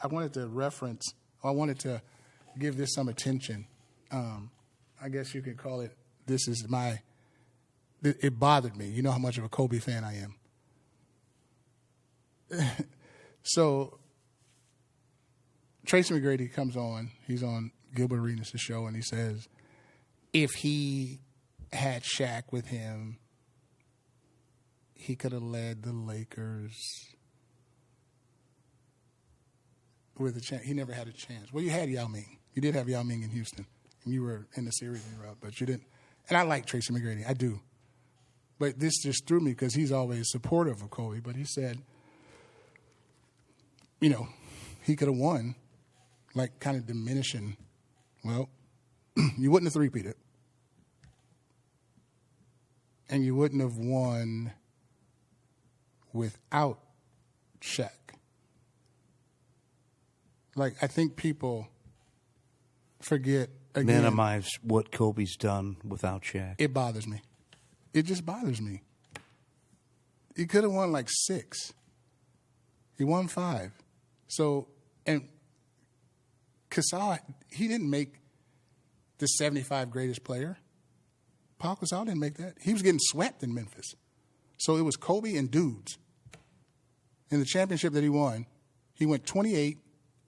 to give this some attention. I guess you could call it. This is my. It bothered me. You know how much of a Kobe fan I am. So Tracy McGrady comes on. He's on Gilbert Arenas' show, and he says, if he had Shaq with him, he could have led the Lakers with a chance. He never had a chance. Well, you had Yao Ming. You did have Yao Ming in Houston, and you were in the series you were out, but you didn't. And I like Tracy McGrady. I do. But this just threw me because he's always supportive of Kobe. But he said, he could have won, like kind of diminishing. Well, you wouldn't have three-peated. And you wouldn't have won without Shaq. Like, I think people forget, again. Minimize what Kobe's done without Shaq. It bothers me. It just bothers me. He could have won like 6. He won 5. So, and Gasol, he didn't make the 75 greatest player. Paul Gasol didn't make that. He was getting swept in Memphis. So it was Kobe and dudes. In the championship that he won, he went 28,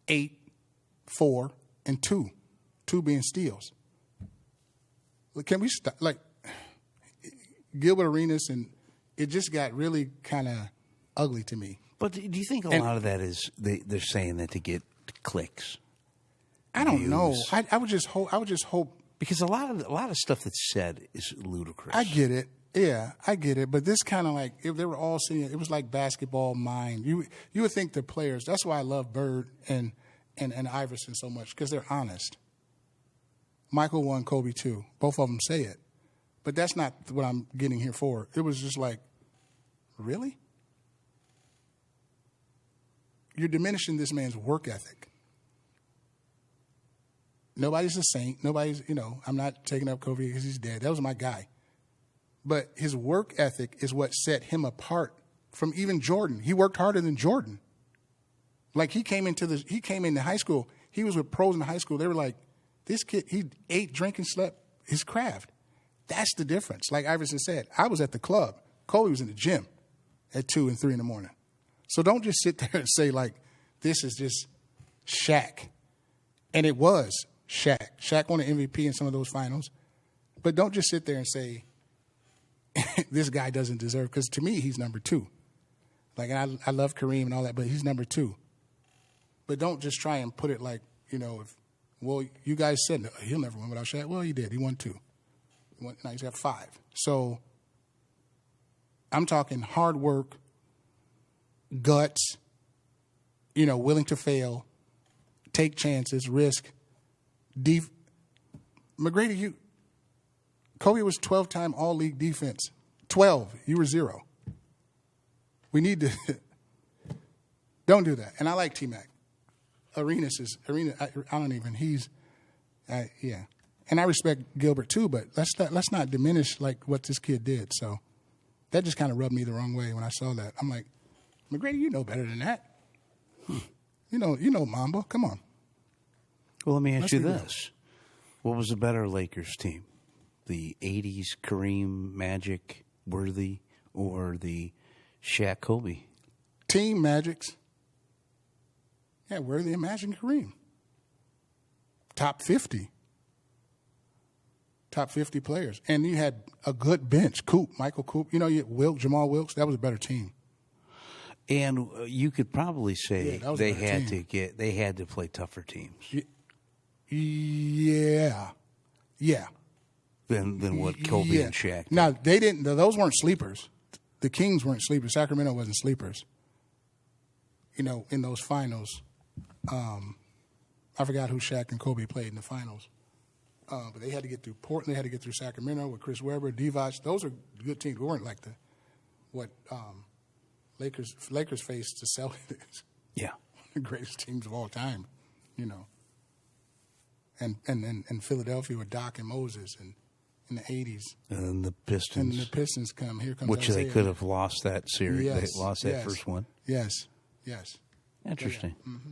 8, 4, and 2. 2 being steals. Can we stop? Like, Gilbert Arenas, and it just got really kind of ugly to me. But do you think a lot of that is they're saying that to get clicks? I don't know. I would just hope because a lot of stuff that's said is ludicrous. I get it. Yeah, I get it. But this kind of like, if they were all sitting, it was like basketball mind. You would think the players. That's why I love Bird and Iverson so much, because they're honest. Michael won, Kobe 2. Both of them say it. But that's not what I'm getting here for. It was just like, really? You're diminishing this man's work ethic. Nobody's a saint. Nobody's, I'm not taking up Kobe because he's dead. That was my guy. But his work ethic is what set him apart from even Jordan. He worked harder than Jordan. Like, he came into high school. He was with pros in high school. They were like, this kid, he ate, drank, and slept his craft. That's the difference. Like Iverson said, I was at the club. Kobe was in the gym at 2 and 3 in the morning. So don't just sit there and say, like, this is just Shaq. And it was Shaq. Shaq won an MVP in some of those finals. But don't just sit there and say, this guy doesn't deserve, because to me, he's number 2. Like, and I love Kareem and all that, but he's number 2. But don't just try and put it like, you guys said he'll never win without Shaq. Well, he did. He won 2. Now he's got 5. So I'm talking hard work, guts, willing to fail, take chances, risk. McGrady, Kobe was 12-time All-League defense. 12. You were 0. We need to don't do that. And I like T-Mac. Arena. I don't even. Yeah. And I respect Gilbert too, but let's not diminish like what this kid did. So that just kind of rubbed me the wrong way when I saw that. I'm like, McGrady, you know better than that. You know Mamba. Come on. Well, let me ask you this: what was the better Lakers team, the '80s Kareem, Magic, Worthy, or the Shaq, Kobe? Team Magics. Yeah, Worthy and Magic, Kareem. Top 50 players. And you had a good bench. Michael Coop. You had Jamal Wilkes. That was a better team. And you could probably say they had to play tougher teams. Yeah. Than what Kobe and Shaq did. Now, they didn't. Those weren't sleepers. The Kings weren't sleepers. Sacramento wasn't sleepers. In those finals. I forgot who Shaq and Kobe played in the finals. But they had to get through Portland. They had to get through Sacramento with Chris Webber, Divac. Those are good teams. We weren't like what Lakers faced the Celtics. Yeah. The greatest teams of all time, And Philadelphia with Doc and Moses and in the 80s. And the Pistons. And the Pistons come. Here comes Which Isaiah. they could have lost that series. Yes, They lost that first one. Yes. Interesting. Yeah. Mm-hmm.